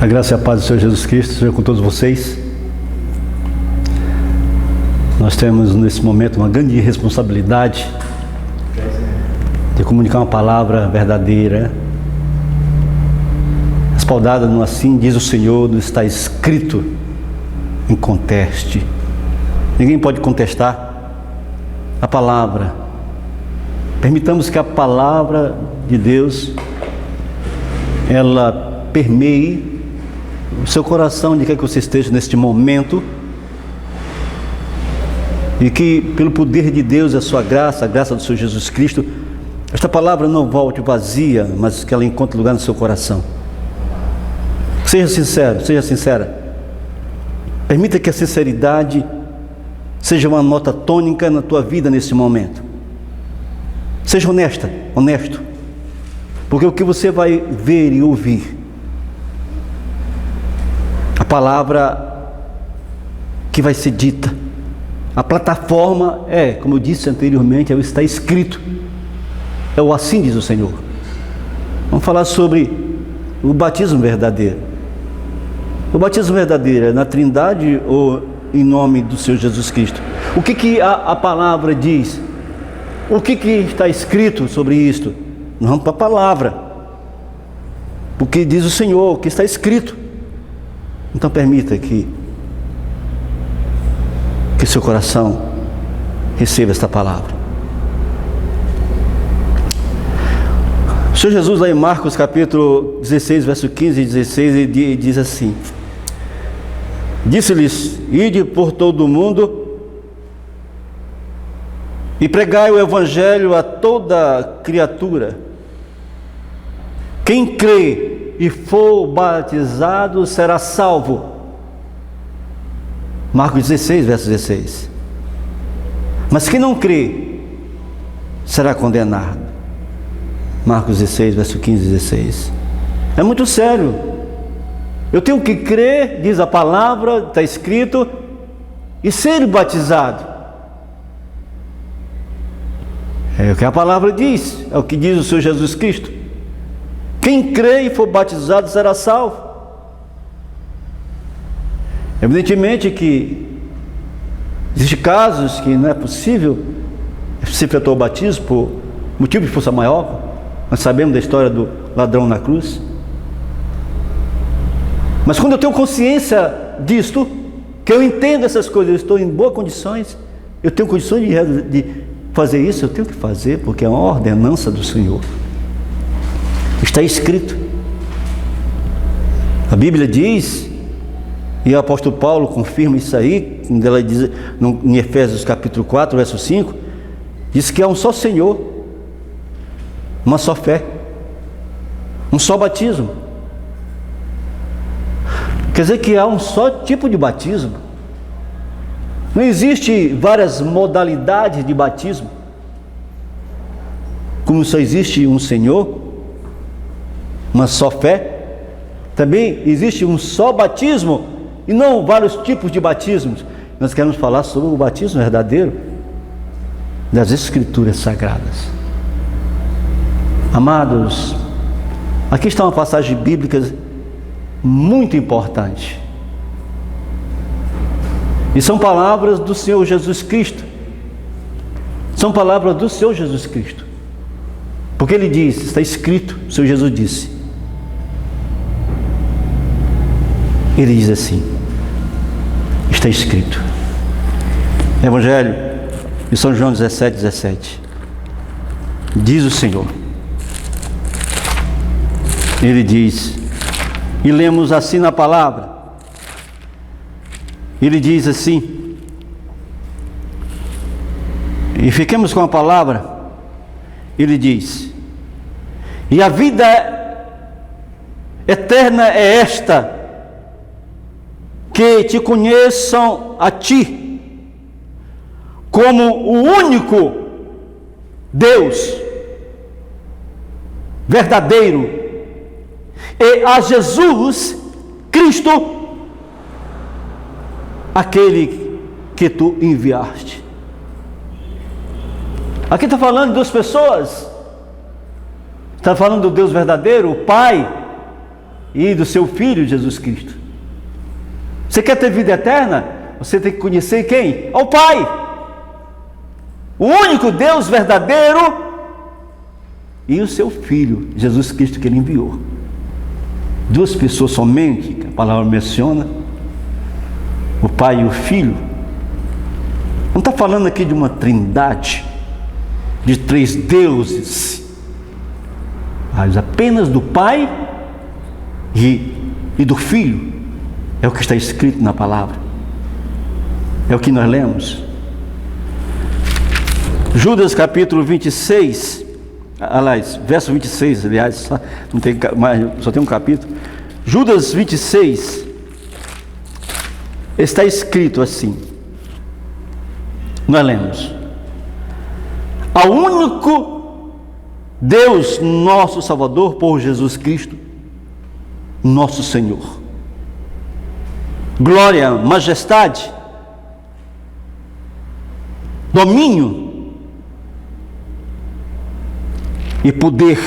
A graça e a paz do Senhor Jesus Cristo seja com todos vocês. Nós temos nesse momento uma grande responsabilidade de comunicar uma palavra verdadeira, respaldada no assim diz o Senhor, não está escrito em conteste. Ninguém pode contestar a palavra. Permitamos que a palavra de Deus ela permeie o seu coração, onde quer que você esteja neste momento, e que pelo poder de Deus e a sua graça, a graça do Senhor Jesus Cristo, esta palavra não volte vazia, mas que ela encontre lugar no seu coração. Seja sincero, seja sincera. Permita que a sinceridade seja uma nota tônica na tua vida nesse momento. Seja honesta, honesto, porque o que você vai ver e ouvir, a palavra que vai ser dita, a plataforma como eu disse anteriormente, é o está escrito, é o assim diz o Senhor. Vamos falar sobre o batismo verdadeiro. O batismo verdadeiro é na Trindade ou em nome do Senhor Jesus Cristo? O que a palavra diz? O que está escrito sobre isto? Nós vamos para a palavra, porque diz o Senhor, o que está escrito. Então permita que seu coração receba esta palavra. O Senhor Jesus, lá em Marcos capítulo 16, verso 15 e 16, ele diz assim: disse-lhes, ide por todo o mundo e pregai o evangelho a toda criatura. Quem crê e for batizado será salvo. Marcos 16, verso 16. Mas quem não crê será condenado. Marcos 16, verso 15 e 16. É muito sério. Eu tenho que crer, diz a palavra, está escrito, e ser batizado. É o que a palavra diz, é o que diz o Senhor Jesus Cristo. Quem crê e for batizado será salvo. Evidentemente que existem casos que não é possível se efetuar o batismo por motivo de força maior. Nós sabemos da história do ladrão na cruz. Mas quando eu tenho consciência disto, que eu entendo essas coisas, eu estou em boas condições, eu tenho condições de fazer isso, eu tenho que fazer, porque é uma ordenança do Senhor. Está escrito. A Bíblia diz, e o apóstolo Paulo confirma isso aí, quando ela diz em Efésios capítulo 4, verso 5, diz que há um só Senhor, uma só fé, um só batismo. Quer dizer que há um só tipo de batismo. Não existe várias modalidades de batismo. Como só existe um Senhor, uma só fé, também existe um só batismo e não vários tipos de batismos. Nós queremos falar sobre o batismo verdadeiro das Escrituras Sagradas. Amados, aqui está uma passagem bíblica muito importante. E são palavras do Senhor Jesus Cristo. São palavras do Senhor Jesus Cristo. Porque Ele diz, está escrito, o Senhor Jesus disse. Ele diz assim, está escrito. Evangelho de São João 17, 17. Diz o Senhor. Ele diz, e lemos assim na palavra. Ele diz assim, e fiquemos com a palavra. Ele diz, e a vida eterna é esta, que te conheçam a ti, como o único Deus verdadeiro, e a Jesus Cristo, aquele que tu enviaste. Aqui está falando de duas pessoas. Está falando do Deus verdadeiro, o Pai, e do seu Filho Jesus Cristo. Você quer ter vida eterna? Você tem que conhecer quem? Ao Pai, o único Deus verdadeiro, e o seu Filho Jesus Cristo que Ele enviou. Duas pessoas somente, que a palavra menciona, o Pai e o Filho. Não está falando aqui de uma trindade, de três deuses, mas apenas do Pai e do Filho. É o que está escrito na palavra, é o que nós lemos. Judas capítulo 26, aliás, verso 26, aliás, não tem mais, só tem um capítulo. Judas 26, está escrito assim, nós lemos: ao único Deus nosso Salvador, por Jesus Cristo, nosso Senhor, glória, majestade, domínio e poder,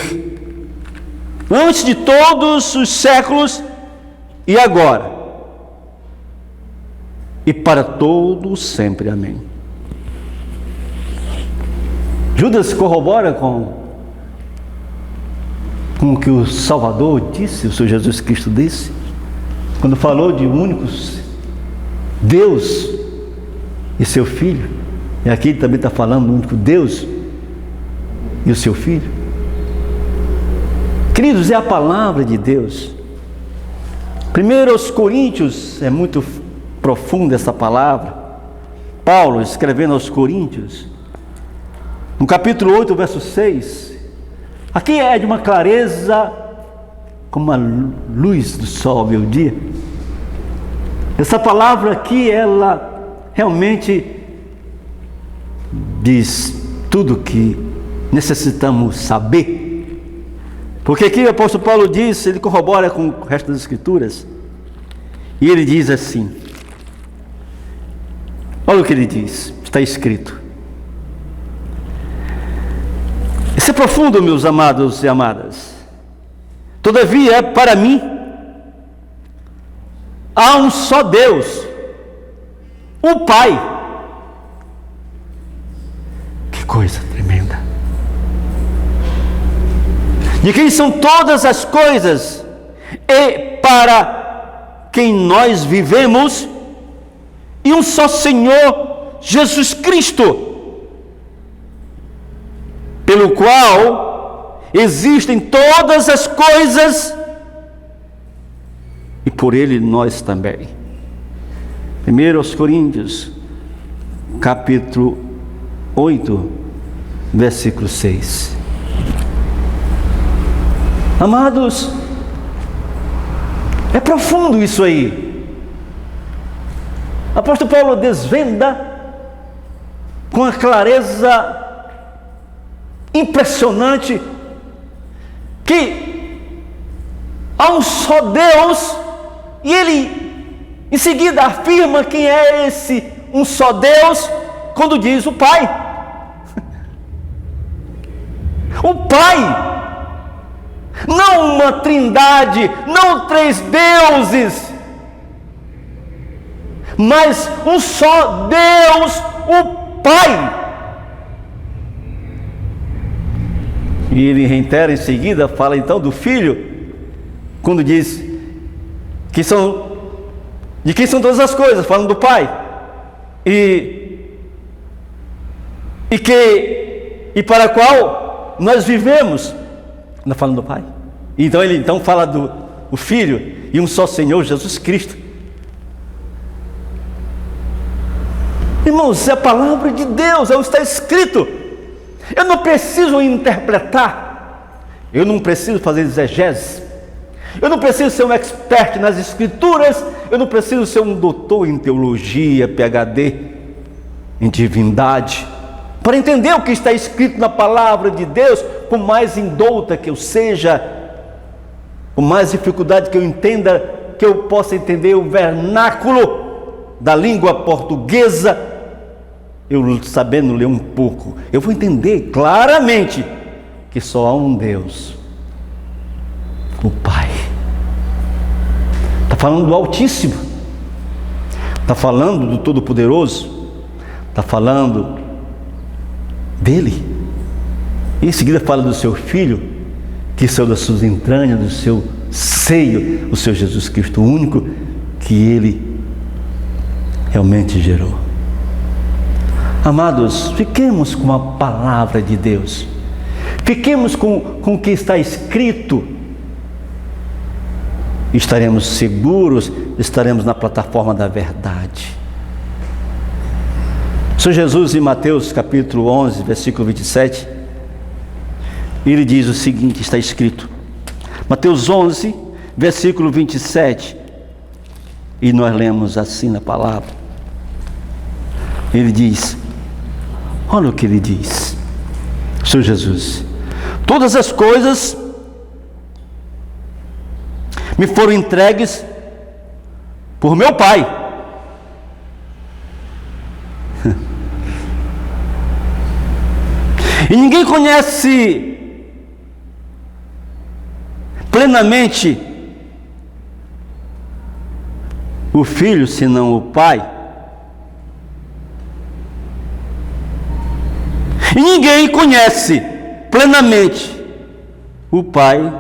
antes de todos os séculos e agora, e para todos sempre. Amém. Judas corrobora com o que o Salvador disse, o Senhor Jesus Cristo disse, quando falou de únicos Deus e seu Filho. E aqui ele também está falando do único Deus e o seu Filho. Queridos, é a palavra de Deus. Primeiro aos Coríntios, é muito profunda essa palavra. Paulo escrevendo aos Coríntios, no capítulo 8, verso 6, aqui é de uma clareza como a luz do sol ao meio-dia. Essa palavra aqui, ela realmente diz tudo o que necessitamos saber. Porque aqui o apóstolo Paulo diz, ele corrobora com o resto das Escrituras, e ele diz assim, olha o que ele diz, está escrito. Isso é profundo, meus amados e amadas. Todavia, para mim, há um só Deus, o Pai. Que coisa tremenda! De quem são todas as coisas e para quem nós vivemos, e um só Senhor, Jesus Cristo, pelo qual existem todas as coisas, e por Ele nós também. 1 aos Coríntios, capítulo 8, versículo 6. Amados, é profundo isso aí. O apóstolo Paulo desvenda com a clareza impressionante que há um só Deus, e ele em seguida afirma quem é esse um só Deus, quando diz o Pai. O Pai, não uma trindade, não três deuses, mas um só Deus, o Pai. E ele reitera em seguida, fala então do Filho, quando diz que de quem são todas as coisas, falando do Pai, e para a qual nós vivemos, falando do Pai. Então ele fala do Filho e um só Senhor, Jesus Cristo. Irmãos, é a palavra de Deus, é o que está escrito. Eu não preciso interpretar, eu não preciso fazer exegese, eu não preciso ser um expert nas Escrituras, eu não preciso ser um doutor em teologia, PhD em divindade, para entender o que está escrito na palavra de Deus. Por mais indouta que eu seja, por mais dificuldade que eu entenda, que eu possa entender o vernáculo da língua portuguesa, eu sabendo ler um pouco, eu vou entender claramente que só há um Deus, o Pai. falando do Altíssimo, está falando do Todo-Poderoso, está falando dele. E em seguida fala do seu Filho, que saiu das suas entranhas, do seu seio, o seu Jesus Cristo, o único que ele realmente gerou. Amados, fiquemos com a palavra de Deus, fiquemos com o que está escrito, estaremos seguros, estaremos na plataforma da verdade. O Senhor Jesus, em Mateus capítulo 11, versículo 27, ele diz o seguinte, está escrito, Mateus 11, versículo 27, e nós lemos assim na palavra, ele diz, olha o que ele diz, o Senhor Jesus, todas as coisas me foram entregues por meu Pai. E ninguém conhece plenamente o Filho senão o Pai. E ninguém conhece plenamente o Pai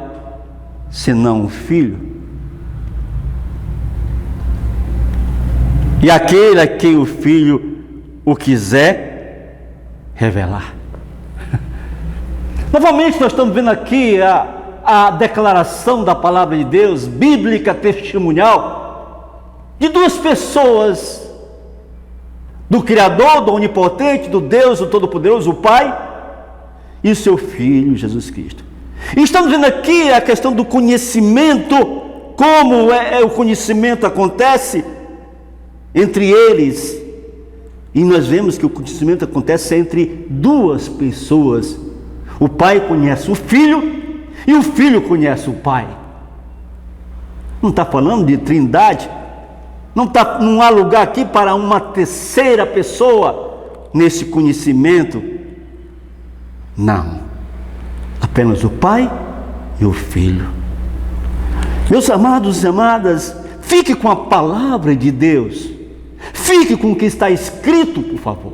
senão o Filho. E aquele a quem o Filho o quiser revelar. Novamente nós estamos vendo aqui a declaração da palavra de Deus, bíblica, testemunhal, de duas pessoas, do Criador, do Onipotente, do Deus, do Todo-Poderoso, o Pai, e seu Filho, Jesus Cristo. E estamos vendo aqui a questão do conhecimento, como o conhecimento acontece entre eles, e nós vemos que o conhecimento acontece entre duas pessoas. O Pai conhece o Filho e o Filho conhece o Pai. Não está falando de trindade, não há lugar aqui para uma terceira pessoa nesse conhecimento. Não, apenas o Pai e o Filho. Meus amados e amadas, fique com a palavra de Deus, fique com o que está escrito, por favor.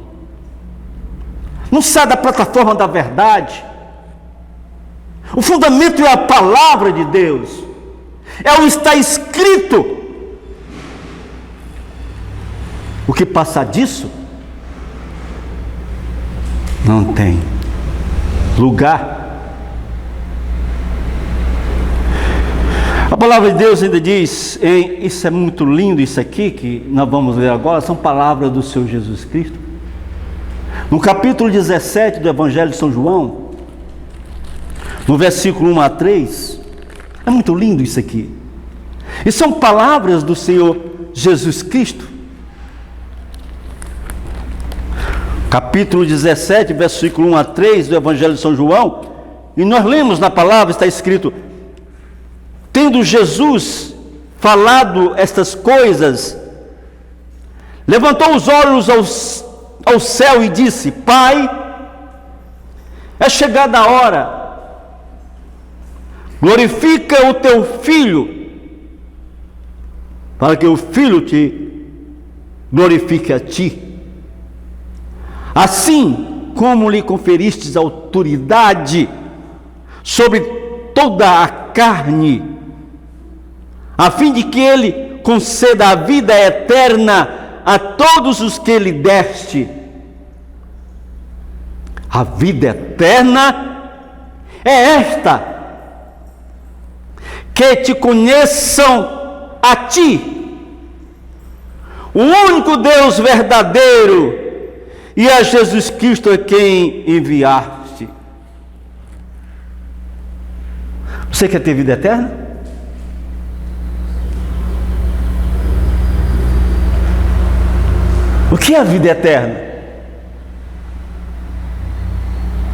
Não saia da plataforma da verdade. O fundamento é a palavra de Deus, é o está escrito. O que passar disso não tem lugar. A palavra de Deus ainda diz, isso é muito lindo, isso aqui que nós vamos ler agora, são palavras do Senhor Jesus Cristo. No capítulo 17 do Evangelho de São João, no versículo 1 a 3, é muito lindo isso aqui. E são palavras do Senhor Jesus Cristo. Capítulo 17, versículo 1 a 3 do Evangelho de São João, e nós lemos na palavra, está escrito, tendo Jesus falado estas coisas, levantou os olhos ao céu e disse, Pai, é chegada a hora, glorifica o teu Filho, para que o Filho te glorifique a ti, assim como lhe conferistes autoridade sobre toda a carne, a fim de que ele conceda a vida eterna a todos os que lhe deste. A vida eterna é esta, que te conheçam a ti, o único Deus verdadeiro, e a Jesus Cristo a quem enviaste. Você quer ter vida eterna? O que é a vida eterna?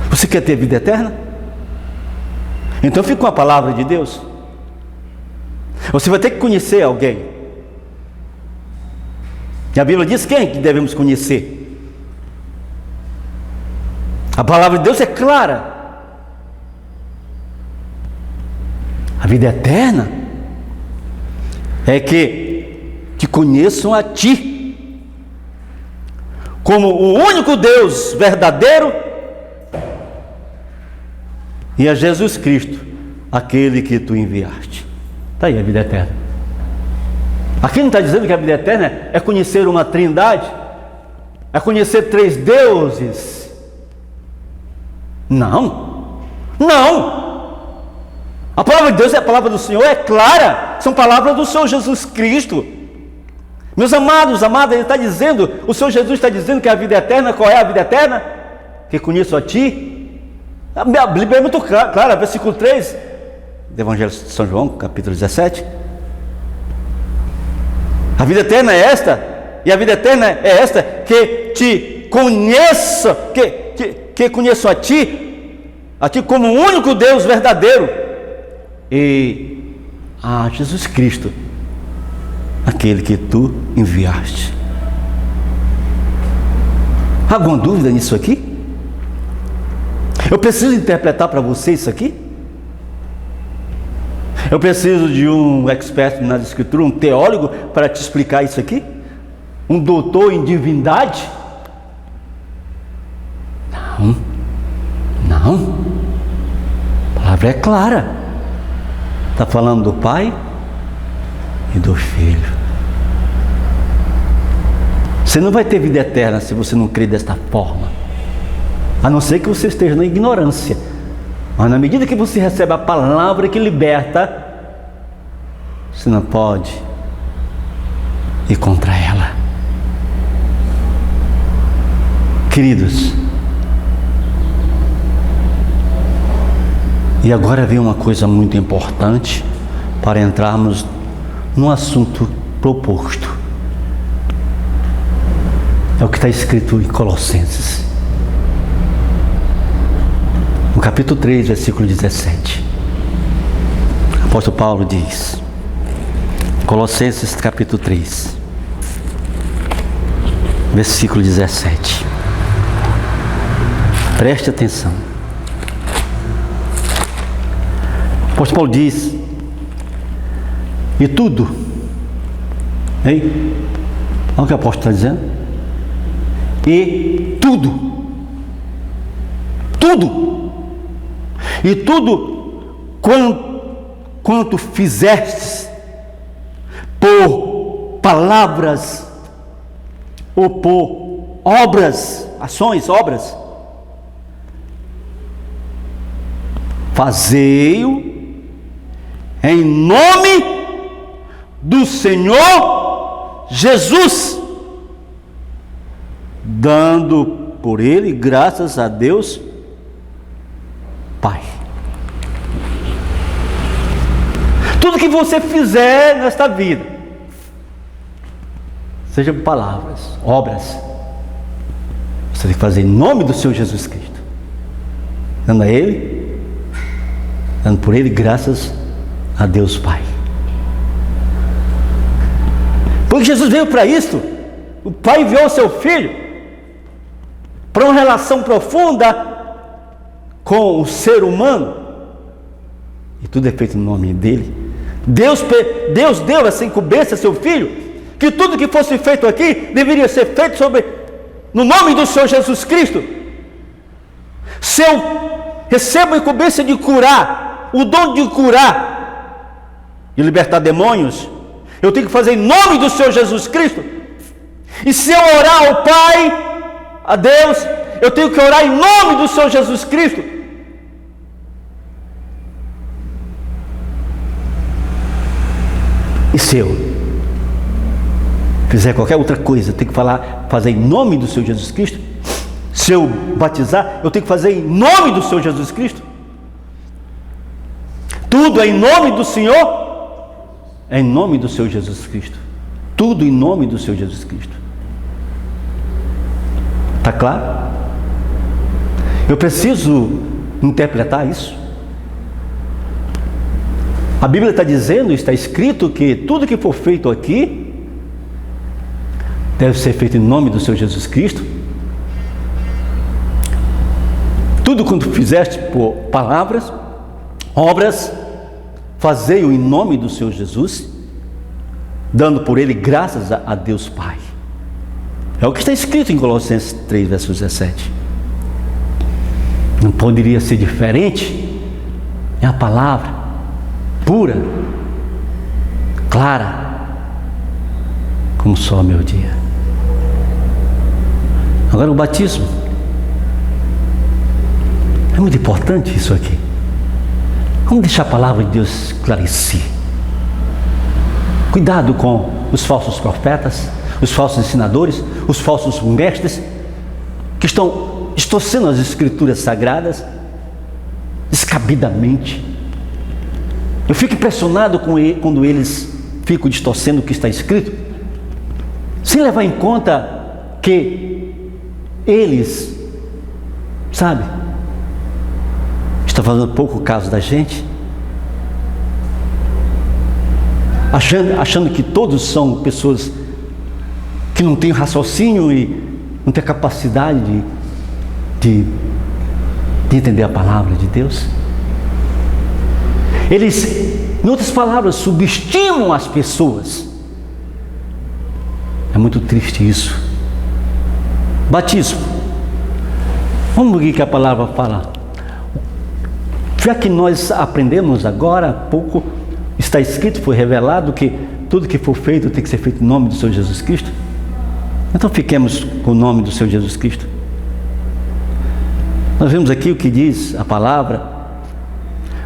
Você quer ter vida eterna? Então fica com a palavra de Deus. Você vai ter que conhecer alguém. E a Bíblia diz quem que devemos conhecer. A palavra de Deus é clara. A vida eterna é que te conheçam a ti, como o único Deus verdadeiro, e a Jesus Cristo, aquele que tu enviaste. Está aí a vida eterna. Aqui não está dizendo que a vida eterna é conhecer uma trindade, é conhecer 3 deuses. Não, não. A palavra de Deus, a palavra do Senhor é clara, são palavras do Senhor Jesus Cristo. Meus amados, amadas, Ele está dizendo, o Senhor Jesus está dizendo que a vida eterna, qual é a vida eterna? Que conheço a ti. A Bíblia é muito clara, versículo 3 do Evangelho de São João, capítulo 17. A vida eterna é esta, e a vida eterna é esta, que te conheça, que conheço a ti como o único Deus verdadeiro, e a Jesus Cristo, aquele que tu enviaste. Há alguma dúvida nisso aqui? Eu preciso interpretar para você isso aqui? Eu preciso de um expert nas escrituras, um teólogo para te explicar isso aqui? Um doutor em divindade? Não, não. A palavra é clara. Está falando do Pai e do Filho. Você não vai ter vida eterna se você não crer desta forma. A não ser que você esteja na ignorância. Mas na medida que você recebe a palavra que liberta, você não pode ir contra ela. Queridos, e agora vem uma coisa muito importante para entrarmos no assunto proposto. É o que está escrito em Colossenses, no capítulo 3, versículo 17. O apóstolo Paulo diz, Colossenses capítulo 3, versículo 17. Preste atenção. O apóstolo Paulo diz, e tudo, hein? Olha o que o apóstolo está dizendo. E tudo, e tudo quanto fizestes por palavras ou por obras, obras, fazei-o em nome do Senhor Jesus, dando por ele graças a Deus Pai. Tudo que você fizer nesta vida, seja palavras, obras, você tem que fazer em nome do Senhor Jesus Cristo, dando a Ele, dando por Ele graças a Deus Pai. Porque Jesus veio para isso. O Pai enviou o seu Filho para uma relação profunda com o ser humano, e tudo é feito no nome dele. Deus deu essa incumbência a seu Filho, que tudo que fosse feito aqui deveria ser feito no nome do Senhor Jesus Cristo. Se eu recebo a incumbência de curar, o dom de curar, de libertar demônios, eu tenho que fazer em nome do Senhor Jesus Cristo. E se eu orar ao Pai, a Deus, eu tenho que orar em nome do Senhor Jesus Cristo. E se eu fizer qualquer outra coisa, eu tenho que fazer em nome do Senhor Jesus Cristo. Se eu batizar, eu tenho que fazer em nome do Senhor Jesus Cristo. Tudo é em nome do Senhor, é em nome do Senhor Jesus Cristo. Tudo em nome do Senhor Jesus Cristo. Está claro? Eu preciso interpretar isso. A Bíblia está dizendo, está escrito que tudo que for feito aqui deve ser feito em nome do Senhor Jesus Cristo. Tudo quanto fizeste por palavras, obras, fazei-o em nome do Senhor Jesus. dando por ele graças a Deus Pai. É o que está escrito em Colossenses 3, verso 17. Não poderia ser diferente. É a palavra pura, clara, como só meu dia. Agora o batismo. É muito importante isso aqui. Vamos deixar a palavra de Deus esclarecer. Cuidado com os falsos profetas, os falsos ensinadores, os falsos mestres, que estão distorcendo as escrituras sagradas, descabidamente. Eu fico impressionado quando eles ficam distorcendo o que está escrito, sem levar em conta que eles, sabe, estão fazendo pouco caso da gente, achando que todos são pessoas que não têm raciocínio e não têm capacidade de entender a palavra de Deus. Eles, em outras palavras, subestimam as pessoas. É muito triste isso. Batismo. Vamos ver o que a palavra fala. Já que nós aprendemos agora há pouco, está escrito, foi revelado que tudo que for feito tem que ser feito em nome do Senhor Jesus Cristo. Então fiquemos com o nome do Senhor Jesus Cristo. Nós vemos aqui o que diz a palavra.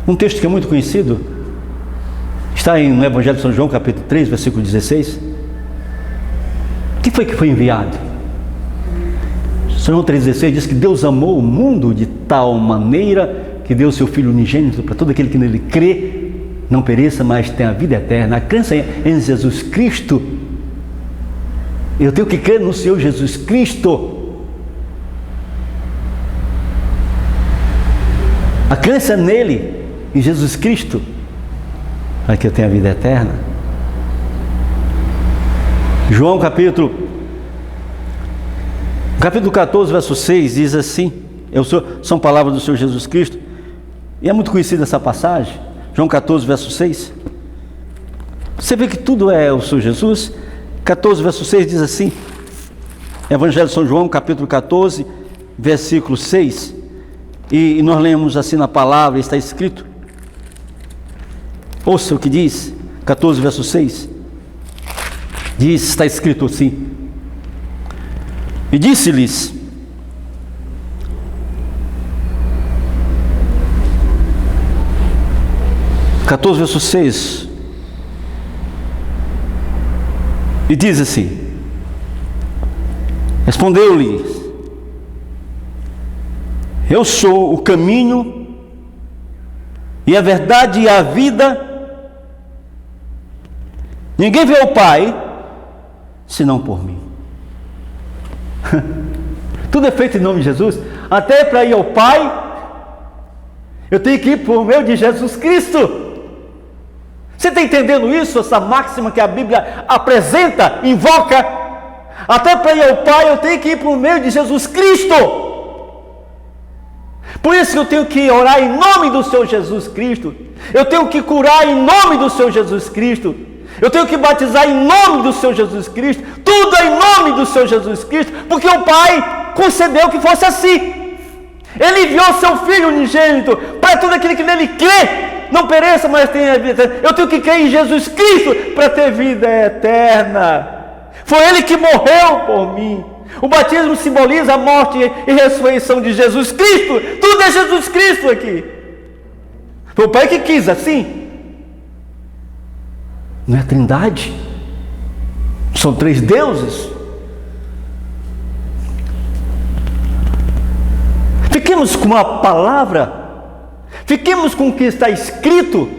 Um texto que é muito conhecido, está no Evangelho de São João, capítulo 3, versículo 16. Quem foi que foi enviado? São João 3,16 diz que Deus amou o mundo de tal maneira que deu o seu Filho unigênito para todo aquele que nele crê, não pereça, mas tenha a vida eterna. A crença em Jesus Cristo, eu tenho que crer no Senhor Jesus Cristo. A crença nele, em Jesus Cristo, para que eu tenha a vida eterna. João capítulo 14, verso 6 diz assim, são palavras do Senhor Jesus Cristo, e é muito conhecida essa passagem. João 14, verso 6. Você vê que tudo é o Senhor Jesus. 14, verso 6 diz assim, Evangelho de São João, capítulo 14, versículo 6, e nós lemos assim na palavra, está escrito, ouça o que diz, 14, verso 6, diz, está escrito assim, e disse-lhes, verso 6, e diz assim, respondeu-lhes, eu sou o caminho e a verdade e a vida, ninguém vê o Pai senão por mim. Tudo é feito em nome de Jesus. Até para ir ao Pai eu tenho que ir por meio de Jesus Cristo. Você está entendendo isso? Essa máxima que a Bíblia apresenta, invoca. Até para ir ao Pai eu tenho que ir por meio de Jesus Cristo. Por isso que eu tenho que orar em nome do Senhor Jesus Cristo. Eu tenho que curar em nome do Senhor Jesus Cristo. Eu tenho que batizar em nome do Senhor Jesus Cristo. Tudo é em nome do Senhor Jesus Cristo, porque o Pai concedeu que fosse assim. Ele enviou seu Filho unigênito para todo aquele que nele crê, não pereça, mas tenha vida eterna. Eu tenho que crer em Jesus Cristo para ter vida eterna. Foi Ele que morreu por mim. O batismo simboliza a morte e ressurreição de Jesus Cristo. Tudo é Jesus Cristo aqui. Foi o Pai que quis assim. Não é a Trindade? São três deuses. Fiquemos com a palavra, fiquemos com o que está escrito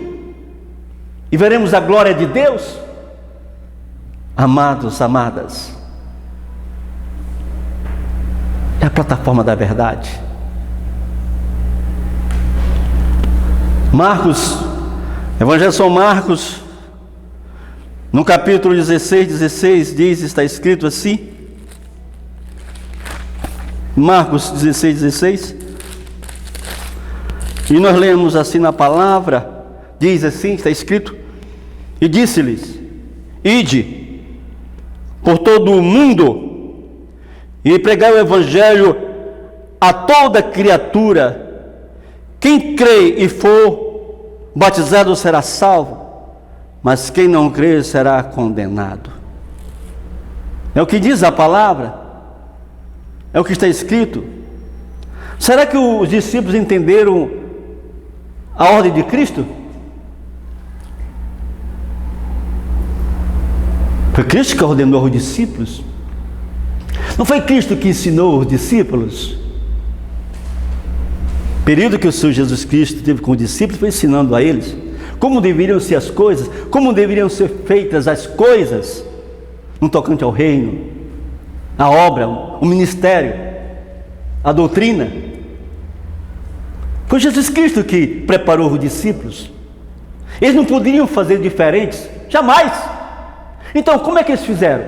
e veremos a glória de Deus. Amados, amadas, é a plataforma da verdade. Marcos, Evangelho de São Marcos, no capítulo 16 diz, está escrito assim, Marcos 16, e nós lemos assim na palavra, diz assim, está escrito, e disse-lhes, ide por todo o mundo e pregai o evangelho a toda criatura. Quem crê e for batizado será salvo, mas quem não crer será condenado. É o que diz a palavra, é o que está escrito. Será que os discípulos entenderam a ordem de Cristo? Foi Cristo que ordenou os discípulos. Não foi Cristo que ensinou os discípulos? O período que o Senhor Jesus Cristo teve com os discípulos foi ensinando a eles como deveriam ser as coisas, como deveriam ser feitas as coisas no tocante ao reino, a obra, o ministério, a doutrina. Foi Jesus Cristo que preparou os discípulos. Eles não poderiam fazer diferentes, jamais. Então, como é que eles fizeram?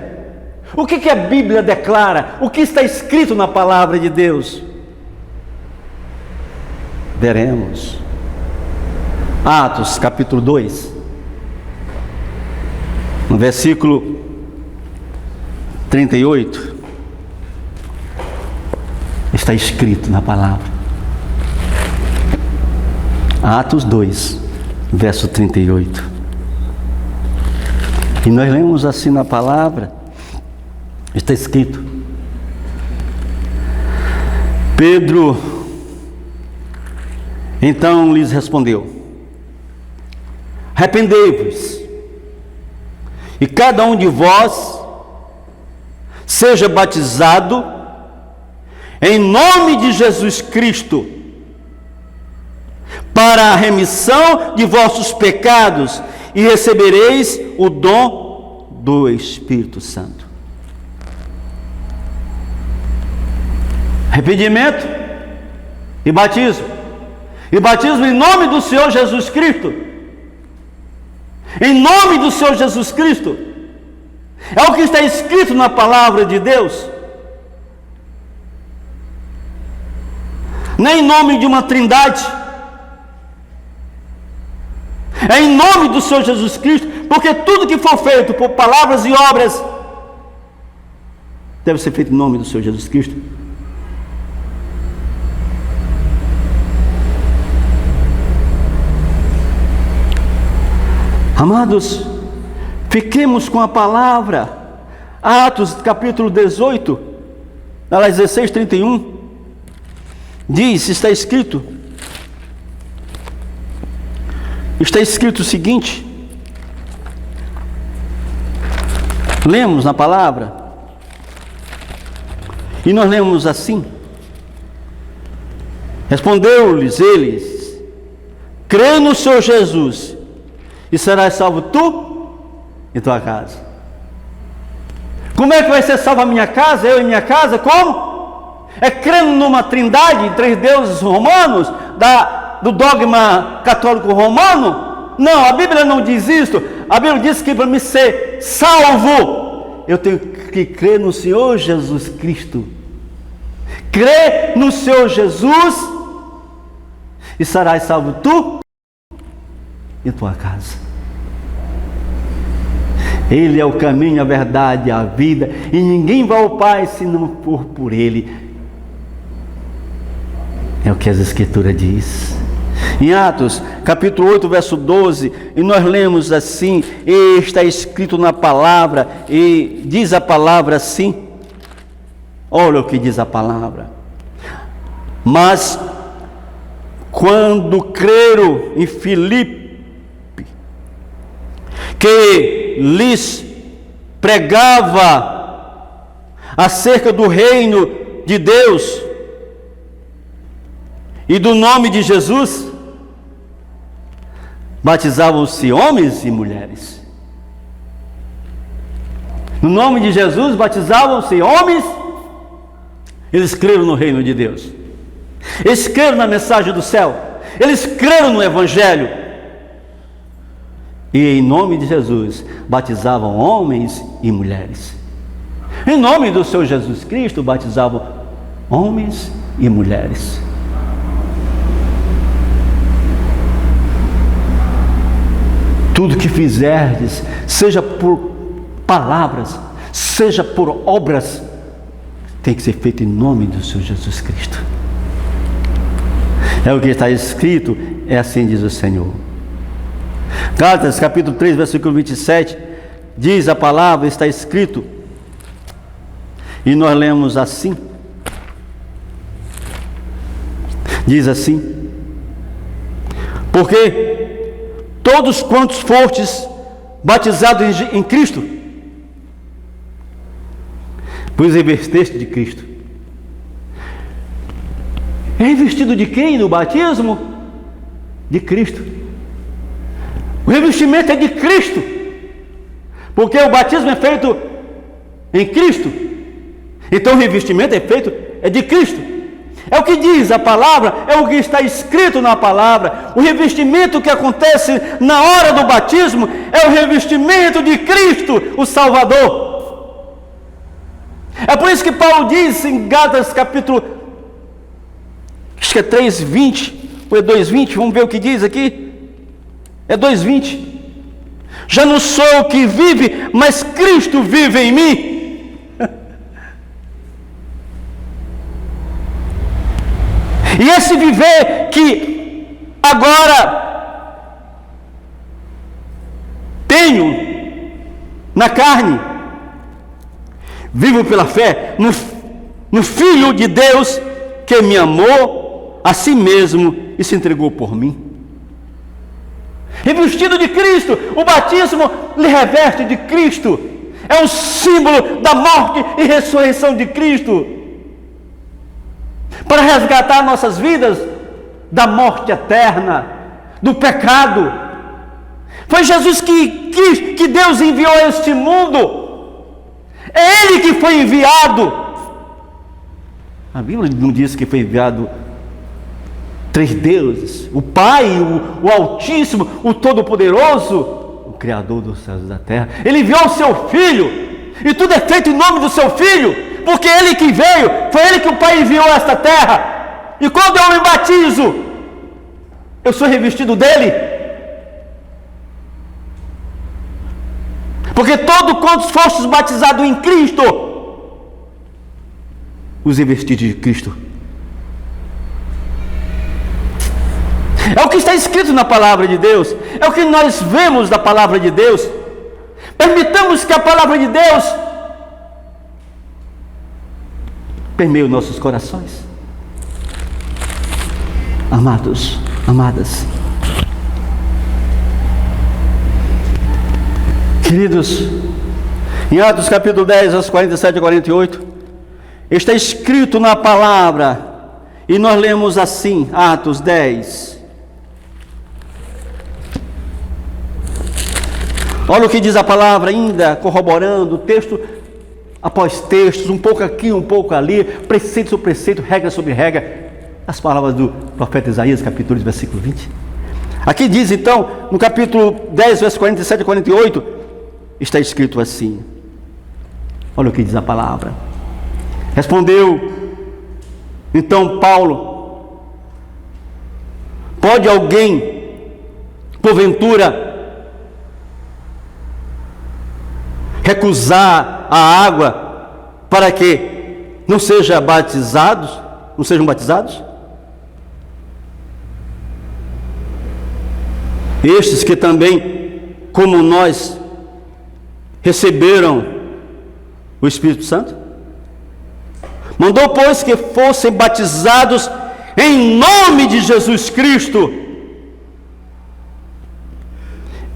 O que a Bíblia declara? O que está escrito na palavra de Deus? Veremos. Atos, capítulo 2, no versículo 38, está escrito na palavra. Atos 2, verso 38. E nós lemos assim na palavra, está escrito: Pedro então lhes respondeu: arrependei-vos, e cada um de vós seja batizado em nome de Jesus Cristo, para a remissão de vossos pecados, e recebereis o dom do Espírito Santo. Arrependimento e batismo. E batismo em nome do Senhor Jesus Cristo. Em nome do Senhor Jesus Cristo. É o que está escrito na palavra de Deus. Não é em nome de uma trindade. É em nome do Senhor Jesus Cristo, porque tudo que for feito por palavras e obras deve ser feito em nome do Senhor Jesus Cristo. Amados, fiquemos com a palavra. Atos capítulo 18, 16, 31, diz, está escrito o seguinte, lemos na palavra, e nós lemos assim: respondeu-lhes eles: crê no Senhor Jesus, e serás salvo tu e tua casa. Como é que vai ser salvo a minha casa, eu e minha casa? Como? É crendo numa trindade, três deuses romanos, do dogma católico romano? Não, a Bíblia não diz isso. A Bíblia diz que para me ser salvo, eu tenho que crer no Senhor Jesus Cristo. Crê no Senhor Jesus, e serás salvo tu e tua casa. Ele é o caminho, a verdade e a vida, e ninguém vai ao Pai se não for por Ele. É o que as Escrituras diz. Em Atos, capítulo 8, verso 12, e nós lemos assim, e está escrito na palavra, e diz a palavra assim, olha o que diz a palavra: mas quando creram em Filipe, que lhes pregava acerca do reino de Deus e do nome de Jesus, batizavam-se homens e mulheres. No nome de Jesus batizavam-se homens. Eles creram no reino de Deus, eles creram na mensagem do céu, eles creram no Evangelho. E em nome de Jesus batizavam homens e mulheres. Em nome do Senhor Jesus Cristo batizavam homens e mulheres. Tudo que fizerdes, seja por palavras, seja por obras, tem que ser feito em nome do Senhor Jesus Cristo. É o que está escrito, é assim diz o Senhor. Gálatas capítulo 3, versículo 27, diz a palavra, está escrito, e nós lemos assim, diz assim: porque todos quantos fostes batizados em Cristo, vos revesteste de Cristo. É revestido de quem no batismo? De Cristo. O revestimento é de Cristo, porque o batismo é feito em Cristo, então o revestimento é de Cristo. É o que diz a palavra, é o que está escrito na palavra. O revestimento que acontece na hora do batismo é o revestimento de Cristo, o Salvador. É por isso que Paulo diz em Gálatas capítulo, acho que é 3:20, ou é 2:20, vamos ver o que diz aqui. É 2:20. Já não sou o que vive, mas Cristo vive em mim. E esse viver que agora tenho na carne, vivo pela fé no Filho de Deus que me amou a si mesmo e se entregou por mim. Revestido de Cristo, o batismo lhe reveste de Cristo, é um símbolo da morte e ressurreição de Cristo, para resgatar nossas vidas da morte eterna, do pecado. Foi Jesus que Deus enviou a este mundo, é Ele que foi enviado. A Bíblia não diz que foi enviado três deuses, o Pai, o Altíssimo, o Todo-Poderoso, o Criador dos céus e da terra. Ele enviou o seu Filho, e tudo é feito em nome do seu Filho, porque Ele que veio, foi Ele que o Pai enviou a esta terra. E quando eu me batizo, eu sou revestido dEle, porque todo quantos fostes batizados em Cristo, os revestis de Cristo. É o que está escrito na palavra de Deus, é o que nós vemos da palavra de Deus. Permitamos que a palavra de Deus permeie os nossos corações. Amados, amadas, queridos, em Atos capítulo 10, versos 47 a 48, está escrito na palavra, e nós lemos assim, Atos 10. Olha o que diz a palavra, ainda corroborando, texto após textos, um pouco aqui, um pouco ali, preceito sobre preceito, regra sobre regra, as palavras do profeta Isaías, capítulo 2, versículo 20. Aqui diz então, no capítulo 10, versos 47 a 48, está escrito assim, olha o que diz a palavra. Respondeu então Paulo: pode alguém, porventura, recusar a água para que não sejam batizados? Estes que também, como nós, receberam o Espírito Santo? Mandou, pois, que fossem batizados em nome de Jesus Cristo.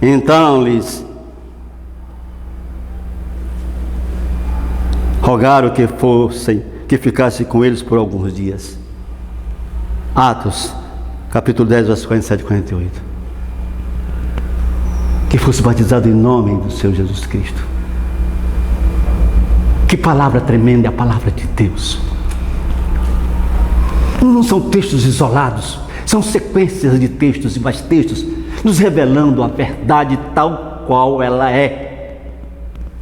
Então lhes rogaram que ficasse com eles por alguns dias. Atos, capítulo 10, versos 47 e 48. Que fosse batizado em nome do Senhor Jesus Cristo. Que palavra tremenda, é a palavra de Deus. Não são textos isolados, são sequências de textos e mais textos, nos revelando a verdade tal qual ela é.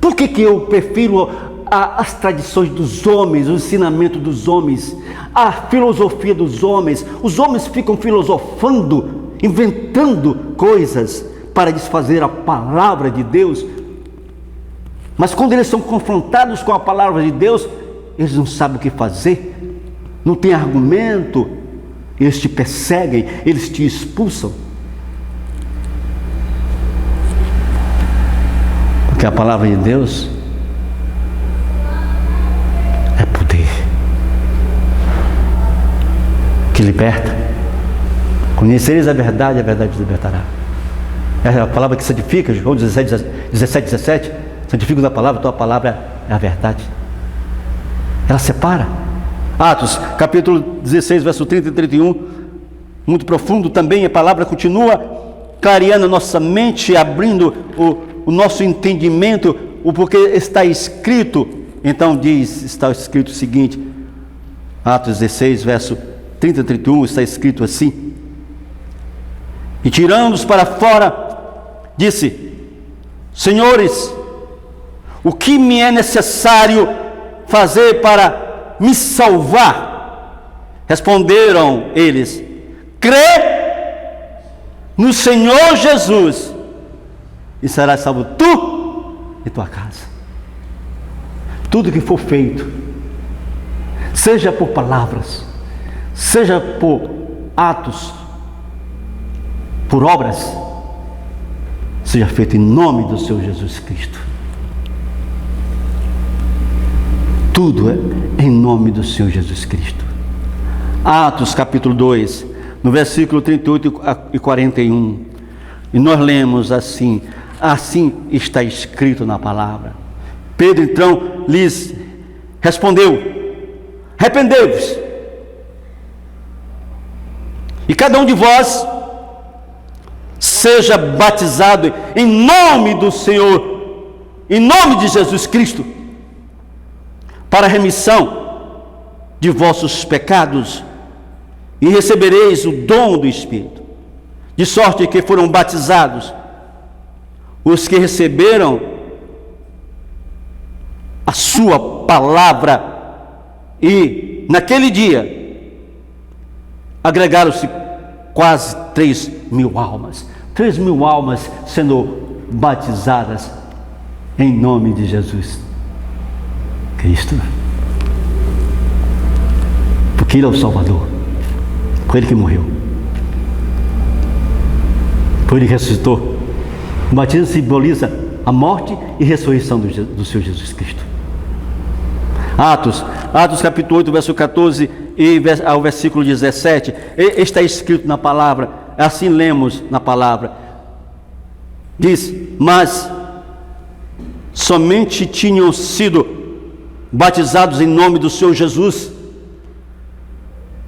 Por que eu prefiro as tradições dos homens, o ensinamento dos homens, a filosofia dos homens? Os homens ficam filosofando, inventando coisas para desfazer a palavra de Deus. Mas quando eles são confrontados com a palavra de Deus, eles não sabem o que fazer, não tem argumento, eles te perseguem, eles te expulsam. Porque a palavra de Deus é poder que liberta. Conhecereis a verdade te libertará. É a palavra que santifica, João 17, santifica a palavra, tua palavra é a verdade. Ela separa. Atos, capítulo 16, verso 30 e 31, muito profundo também, a palavra continua clareando a nossa mente, abrindo o nosso entendimento, o porquê está escrito. Então está escrito o seguinte, Atos 16, verso 30 e 31, está escrito assim: e tirando-os para fora, disse: senhores, o que me é necessário fazer para me salvar? Responderam eles: crê no Senhor Jesus e serás salvo tu e tua casa. Tudo que for feito, seja por palavras, seja por atos, por obras, seja feito em nome do Senhor Jesus Cristo. Tudo é em nome do Senhor Jesus Cristo. Atos capítulo 2, no versículo 38 e 41, e nós lemos assim: assim está escrito na palavra. Pedro então lhes respondeu: arrependei-vos, e cada um de vós seja batizado em nome do Senhor, em nome de Jesus Cristo, para a remissão de vossos pecados, e recebereis o dom do Espírito. De sorte que foram batizados os que receberam a sua palavra, e naquele dia agregaram-se quase 3.000 almas. 3.000 almas sendo batizadas em nome de Jesus Cristo, porque Ele é o Salvador, foi Ele que morreu, foi Ele que ressuscitou. O batismo simboliza a morte e ressurreição do Senhor Jesus Cristo. Atos capítulo 8, verso 14 e ao versículo 17, está escrito na palavra, assim lemos na palavra, diz: mas somente tinham sido batizados em nome do Senhor Jesus,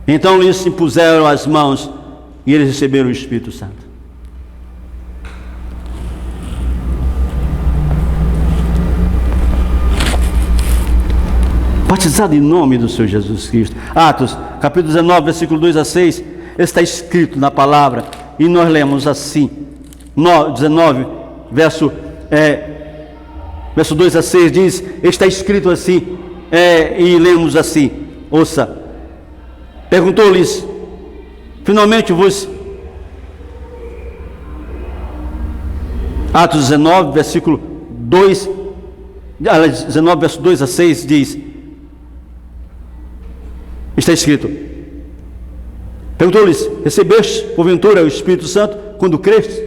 então lhes impuseram as mãos e eles receberam o Espírito Santo. Batizado em nome do Senhor Jesus Cristo. Atos, capítulo 19, versículo 2 a 6, está escrito na palavra, e nós lemos assim, 19, verso 2 a 6, diz, está escrito assim, e lemos assim, ouça, perguntou-lhes, finalmente vos... Atos 19, versículo 2, 19, verso 2 a 6, diz, está escrito, perguntou-lhes, recebeste porventura o Espírito Santo quando creste?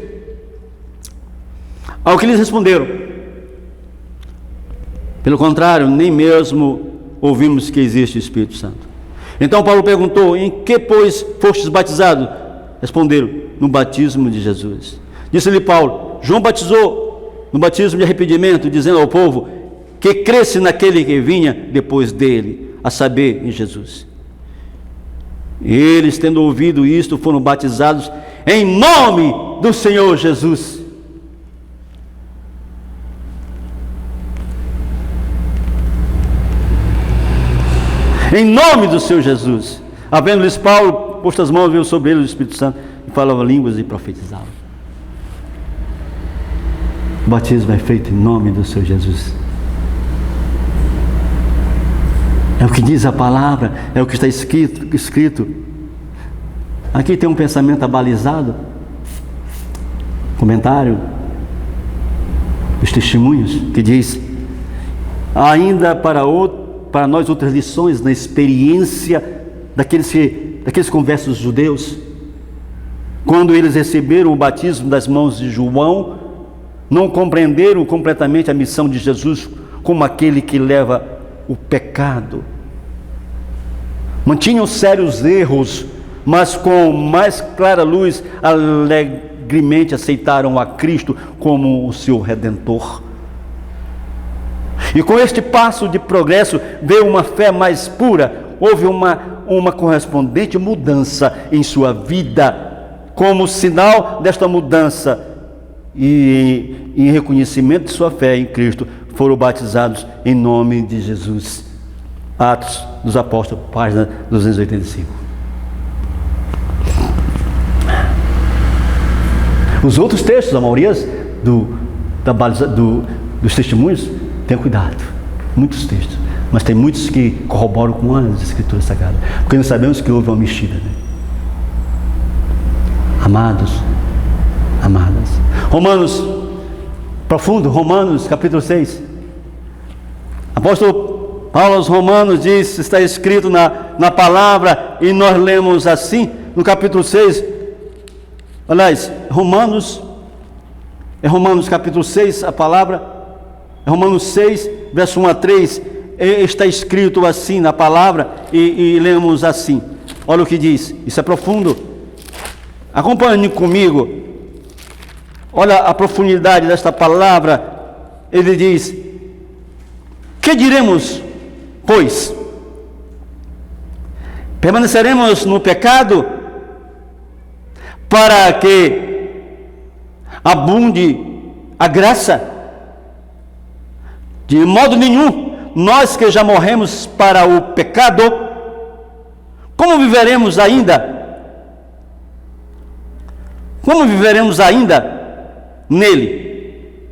Ao que lhes responderam, pelo contrário, nem mesmo ouvimos que existe o Espírito Santo. Então Paulo perguntou, em que pois fostes batizados? Responderam, no batismo de Jesus. Disse-lhe Paulo, João batizou no batismo de arrependimento, dizendo ao povo que cresce naquele que vinha depois dele, a saber, em Jesus. Eles, tendo ouvido isto, foram batizados em nome do Senhor Jesus. Em nome do Senhor Jesus. Havendo-lhes Paulo posto as mãos, veio sobre eles o Espírito Santo, e falava línguas e profetizava. O batismo é feito em nome do Senhor Jesus. É o que diz a palavra, é o que está escrito. Aqui tem um pensamento abalizado, comentário dos testemunhos, que diz ainda para nós outras lições na experiência daqueles conversos judeus. Quando eles receberam o batismo das mãos de João, não compreenderam completamente a missão de Jesus como aquele que leva o pecado. Mantinham sérios erros, mas com mais clara luz, alegremente aceitaram a Cristo como o seu Redentor. E com este passo de progresso veio uma fé mais pura. Houve uma correspondente mudança em sua vida. Como sinal desta mudança e em reconhecimento de sua fé em Cristo, foram batizados em nome de Jesus. Atos dos Apóstolos, página 285. Os outros textos, a maioria dos testemunhos, tem cuidado. Muitos textos. Mas tem muitos que corroboram com as Escrituras Sagradas. Porque nós sabemos que houve uma mexida, né? Amados, amadas. Romanos, profundo, Romanos capítulo 6. Apóstolo Paulo aos Romanos diz, está escrito na palavra, e nós lemos assim, no capítulo 6, aliás, Romanos capítulo 6, a palavra, Romanos 6, verso 1 a 3, está escrito assim na palavra, e lemos assim, olha o que diz, isso é profundo. Acompanhe comigo, olha a profundidade desta palavra. Ele diz: que diremos, pois? Permaneceremos no pecado para que abunde a graça? De modo nenhum. Nós que já morremos para o pecado, como viveremos ainda? Como viveremos ainda nele?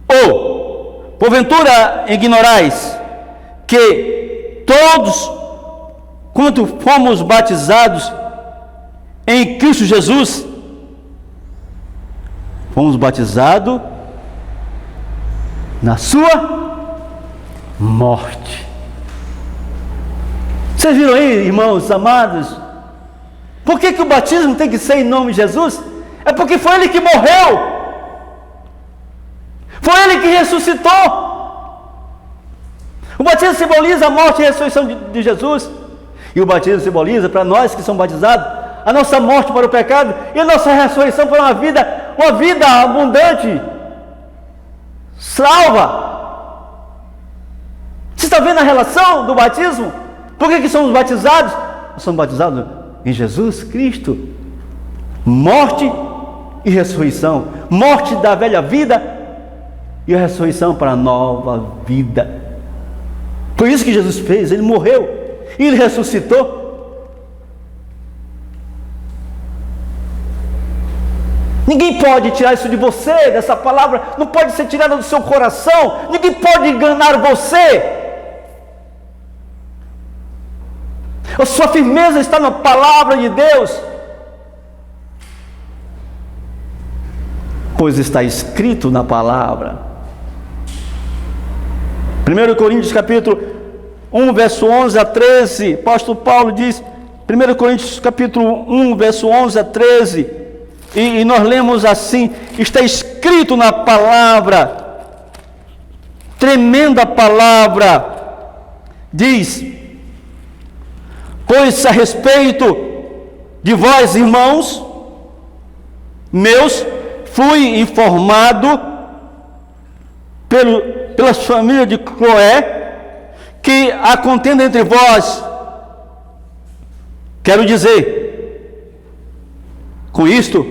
Ou, porventura, ignorais que todos, quanto fomos batizados em Cristo Jesus, fomos batizados na sua morte. Vocês viram aí, irmãos amados? Por que o batismo tem que ser em nome de Jesus? É porque foi Ele que morreu, foi Ele que ressuscitou. O batismo simboliza a morte e a ressurreição de Jesus, e o batismo simboliza, para nós que somos batizados, a nossa morte para o pecado e a nossa ressurreição para uma vida abundante, salva. Você está vendo a relação do batismo? Por que somos batizados? Nós somos batizados em Jesus Cristo. Morte e ressurreição. Morte da velha vida e a ressurreição para a nova vida. Foi isso que Jesus fez. Ele morreu e Ele ressuscitou. Ninguém pode tirar isso de você, dessa palavra. Não pode ser tirada do seu coração. Ninguém pode enganar você. A sua firmeza está na palavra de Deus. Pois está escrito na palavra. 1 Coríntios capítulo 1, verso 11 a 13, apóstolo Paulo diz, 1 Coríntios capítulo 1, verso 11 a 13, e nós lemos assim, está escrito na palavra, tremenda palavra, diz, pois a respeito de vós, irmãos meus, fui informado pelas famílias de Cloé que há contenda entre vós. Quero dizer com isto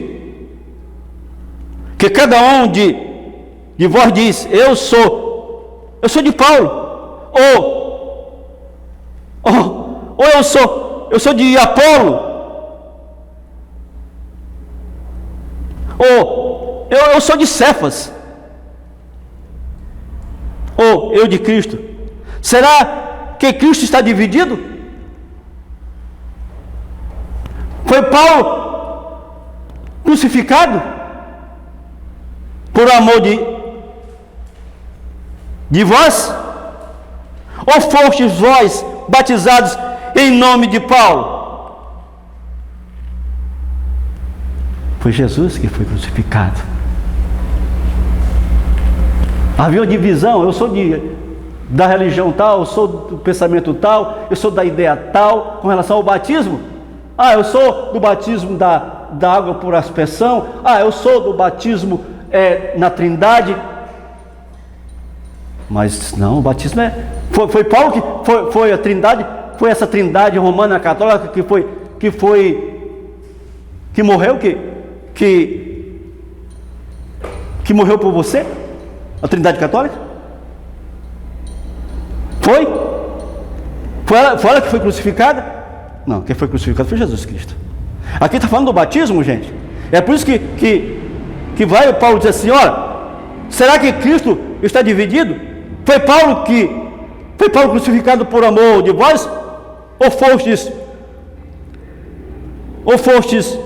que cada um de vós diz: eu sou de Paulo, ou eu sou de Apolo, ou eu sou de Cefas, ou eu de Cristo. Será que Cristo está dividido? Foi Paulo crucificado por amor de vós? ou fostes vós batizados em nome de Paulo? Foi Jesus que foi crucificado. Havia uma divisão: eu sou da religião tal, eu sou do pensamento tal, eu sou da ideia tal, com relação ao batismo. Eu sou do batismo da água por aspersão. Eu sou do batismo na Trindade. Mas não, o batismo foi Paulo que foi a Trindade, foi essa Trindade romana católica que morreu, que morreu por você, a Trindade católica. Foi ela que foi crucificada? Não, quem foi crucificado foi Jesus Cristo. Aqui está falando do batismo, gente. É por isso que vai o Paulo dizer assim: olha, será que Cristo está dividido? Foi Paulo crucificado por amor de vós? Ou fostes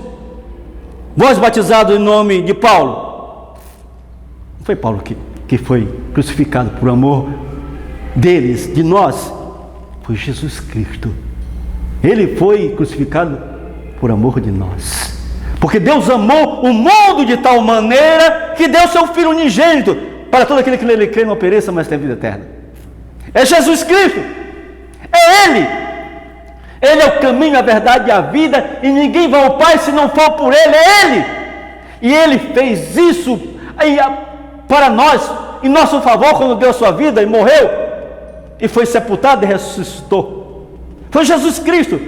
vós batizados em nome de Paulo? Não foi Paulo que foi crucificado por amor deles, de nós. Foi Jesus Cristo. Ele foi crucificado por amor de nós. Porque Deus amou o mundo de tal maneira que deu seu Filho unigênito, para todo aquele que nele crê não pereça, mas tenha vida eterna. É Jesus Cristo. É Ele. Ele é o caminho, a verdade e a vida, e ninguém vai ao Pai se não for por Ele. É Ele. E Ele fez isso para nós, em nosso favor, quando deu a sua vida e morreu, e foi sepultado e ressuscitou. Foi Jesus Cristo.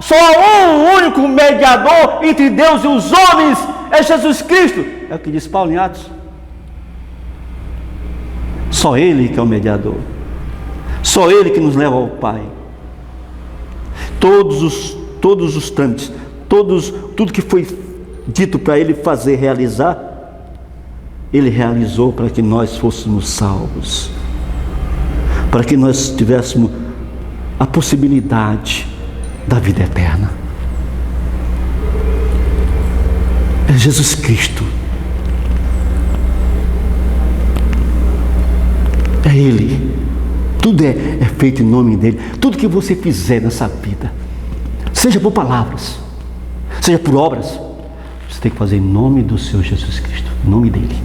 Só há um único mediador entre Deus e os homens, é Jesus Cristo. É o que diz Paulo em Atos. Só Ele que é o mediador. Só Ele que nos leva ao Pai. Todos os trâmites, tudo que foi dito para Ele fazer, realizar, Ele realizou para que nós fôssemos salvos, para que nós tivéssemos a possibilidade da vida eterna. É Jesus Cristo. É Ele. Tudo é feito em nome dEle. Tudo que você fizer nessa vida, seja por palavras, seja por obras, você tem que fazer em nome do Senhor Jesus Cristo, em nome dEle,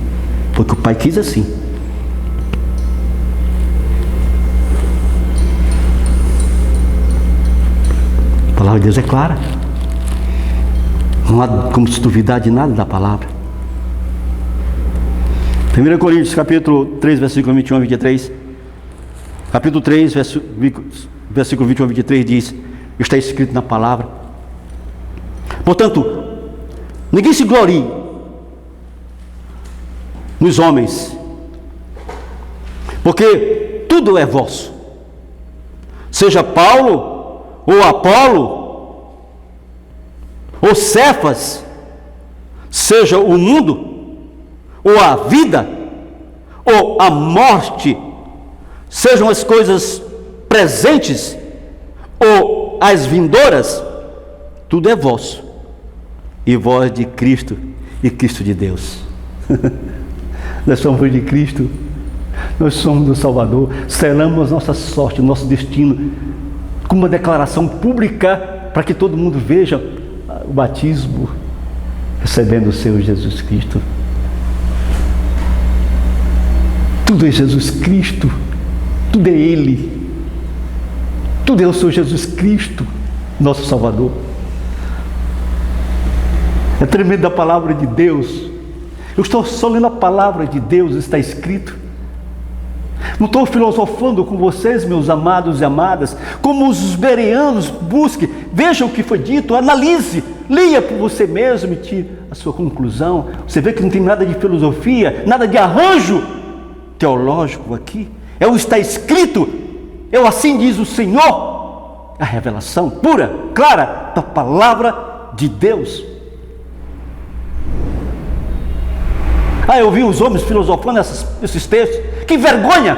porque o Pai quis assim. A palavra de Deus é clara. Não há como se duvidar de nada da palavra. 1 Coríntios capítulo 3, versículo 21 a 23. Capítulo 3, versículo 21 a 23 diz: está escrito na palavra: portanto, ninguém se glorie nos homens, porque tudo é vosso, seja Paulo, ou Apolo, ou Cefas, seja o mundo, ou a vida, ou a morte, sejam as coisas presentes, ou as vindouras, tudo é vosso, e vós de Cristo, e Cristo de Deus. Nós somos de Cristo, nós somos do Salvador, selamos nossa sorte, nosso destino, com uma declaração pública, para que todo mundo veja o batismo, recebendo o Senhor Jesus Cristo. Tudo é Jesus Cristo, tudo é Ele, tudo é o Senhor Jesus Cristo, nosso Salvador. É tremenda a palavra de Deus. Eu estou só lendo a palavra de Deus, está escrito. Não estou filosofando com vocês, meus amados e amadas, como os bereanos. Busque, veja o que foi dito, analise, leia por você mesmo e tire a sua conclusão. Você vê que não tem nada de filosofia, nada de arranjo teológico aqui. É o está escrito, é o assim diz o Senhor, a revelação pura, clara da palavra de Deus. Eu vi os homens filosofando esses textos, que vergonha!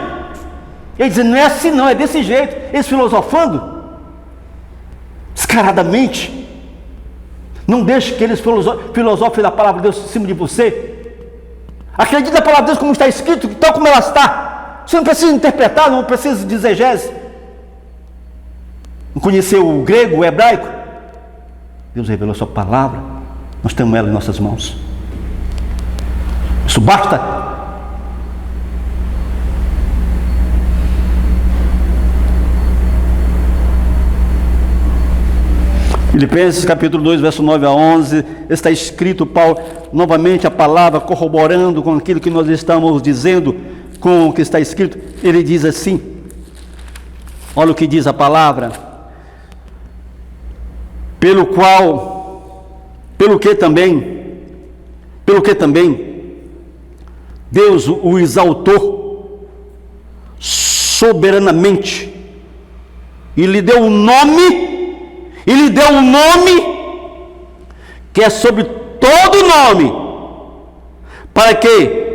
Eles dizem, não é assim não, é desse jeito. Eles filosofando descaradamente. Não deixe que eles filosofem da palavra de Deus em cima de você. Acredite na palavra de Deus como está escrito, tal como ela está. Você não precisa interpretar, não precisa de exegese, não conhecer o grego, o hebraico. Deus revelou a sua palavra, nós temos ela em nossas mãos. Isso basta. Filipenses capítulo 2, verso 9 a 11, está escrito, Paulo, novamente a palavra corroborando com aquilo que nós estamos dizendo, com o que está escrito. Ele diz assim, olha o que diz a palavra, pelo que também, Deus o exaltou soberanamente, e lhe deu um nome, que é sobre todo nome, para que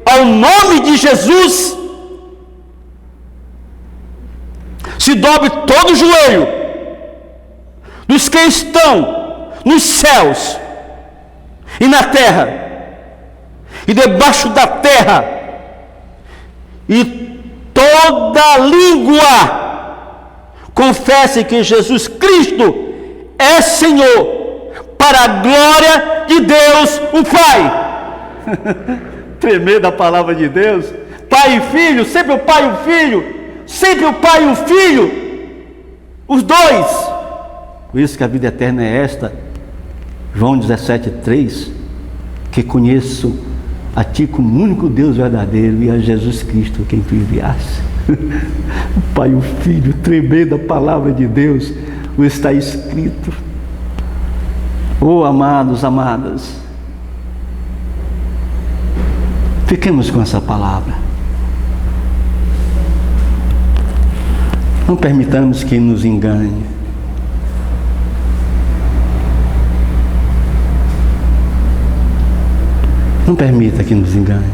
ao nome de Jesus se dobre todo o joelho dos que estão nos céus e na terra e debaixo da terra, e toda língua confesse que Jesus Cristo é Senhor, para a glória de Deus o Pai. Tremenda a palavra de Deus. Pai e Filho, sempre o Pai e o Filho, sempre o Pai e o Filho, os dois. Por isso que a vida eterna é esta, João 17,3, que conheço a Ti como único Deus verdadeiro e a Jesus Cristo quem Tu enviaste. O Pai e o Filho, tremenda palavra de Deus, o está escrito. Oh, amados, amadas, fiquemos com essa palavra. Não permitamos que nos engane. Não permita que nos engane.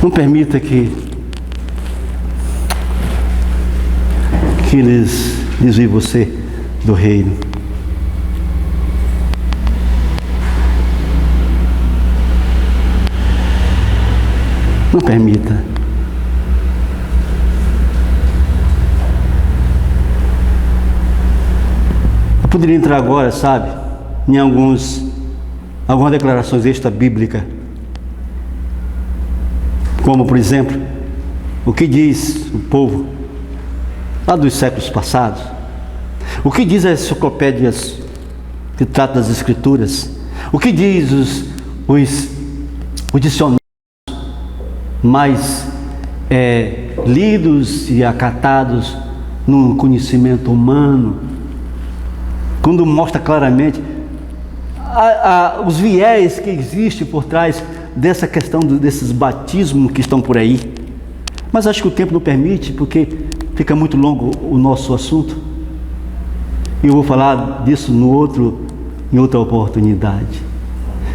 Não permita que eles desviem você do reino. Não permita. Eu poderia entrar agora, sabe, em algumas declarações extra-bíblicas, como por exemplo, o que diz o povo lá dos séculos passados, o que diz as enciclopédias que tratam das Escrituras, o que diz os dicionários mais lidos e acatados no conhecimento humano, quando mostra claramente os viés que existem por trás dessa questão desses batismos que estão por aí. Mas acho que o tempo não permite, porque fica muito longo o nosso assunto, e eu vou falar disso em outra oportunidade,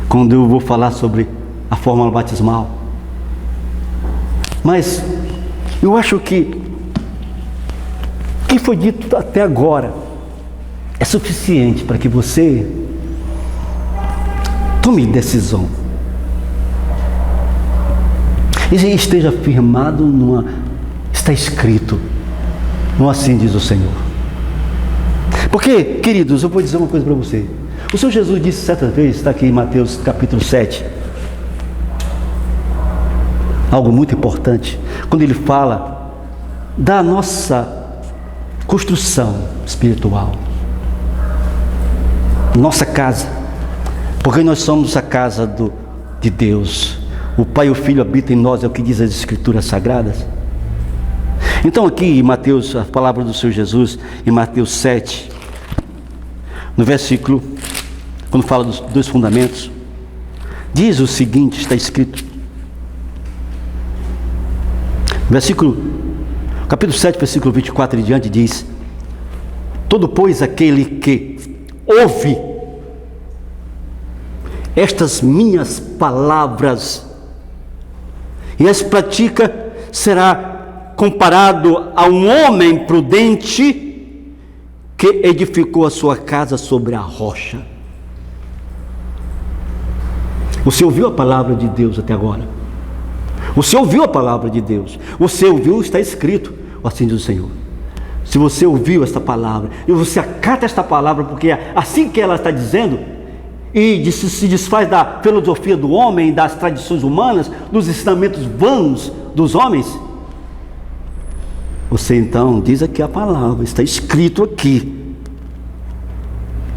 quando eu vou falar sobre a fórmula batismal. Mas eu acho que o que foi dito até agora é suficiente para que você tome decisão e esteja firmado está escrito, não assim diz o Senhor. Porque, queridos, eu vou dizer uma coisa para você. O Senhor Jesus disse certa vez, está aqui em Mateus capítulo 7, algo muito importante, quando Ele fala da nossa construção espiritual, nossa casa, porque nós somos a casa de Deus. O Pai e o Filho habitam em nós, é o que diz as Escrituras Sagradas. Então aqui em Mateus, a palavra do Senhor Jesus, em Mateus 7, no versículo, quando fala dos dois fundamentos, diz o seguinte, está escrito, capítulo 7, versículo 24 e diante, diz: todo, pois, aquele que ouve estas minhas palavras e as pratica, será comparado a um homem prudente que edificou a sua casa sobre a rocha. Você ouviu a palavra de Deus até agora? Você ouviu a palavra de Deus? Você ouviu, está escrito, assim diz o Senhor. Se você ouviu esta palavra, e você acata esta palavra, porque é assim que ela está dizendo, e se desfaz da filosofia do homem, das tradições humanas, dos ensinamentos vãos dos homens, você então diz aqui a palavra, está escrito aqui: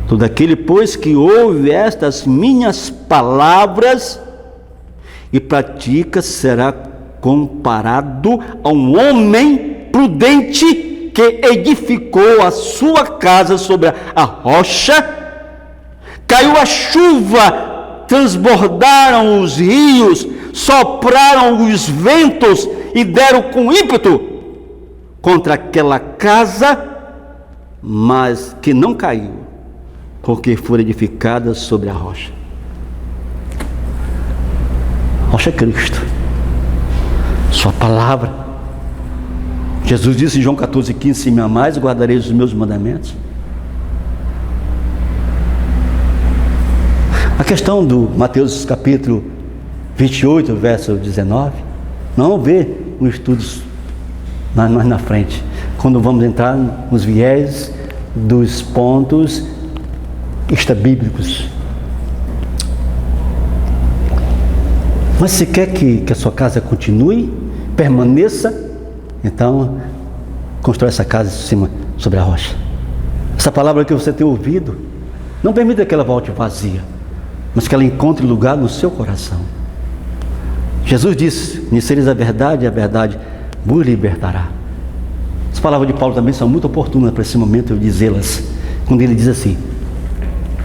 todo aquele, pois, que ouve estas minhas palavras e pratica, será comparado a um homem prudente que edificou a sua casa sobre a rocha. Caiu a chuva, transbordaram os rios, sopraram os ventos e deram com ímpeto contra aquela casa, mas que não caiu, porque foi edificada sobre a rocha. Rocha é Cristo, sua palavra. Jesus disse em João 14,15: se me amais, guardareis os meus mandamentos. A questão do Mateus capítulo 28, verso 19, não vamos ver nos estudos mais na frente, quando vamos entrar nos viés dos pontos extrabíblicos. Mas se quer que a sua casa continue, permaneça, então constrói essa casa em cima, sobre a rocha. Essa palavra que você tem ouvido, não permita que ela volte vazia, mas que ela encontre lugar no seu coração. Jesus disse: conhecereis a verdade, e a verdade vos libertará. As palavras de Paulo também são muito oportunas para esse momento eu dizê-las, quando ele diz assim,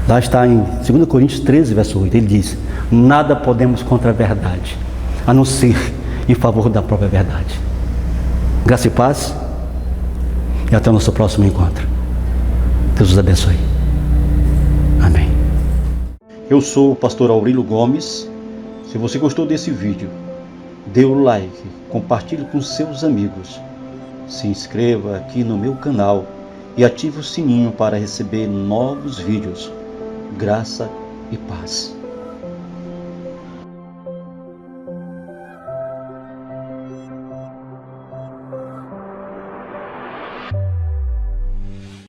lá está em 2 Coríntios 13, verso 8, ele diz: nada podemos contra a verdade, a não ser em favor da própria verdade. Graça e paz, e até o nosso próximo encontro. Deus os abençoe. Amém. Eu sou o pastor Aurélio Gomes. Se você gostou desse vídeo, dê o like, compartilhe com seus amigos, se inscreva aqui no meu canal e ative o sininho para receber novos vídeos. Graça e paz.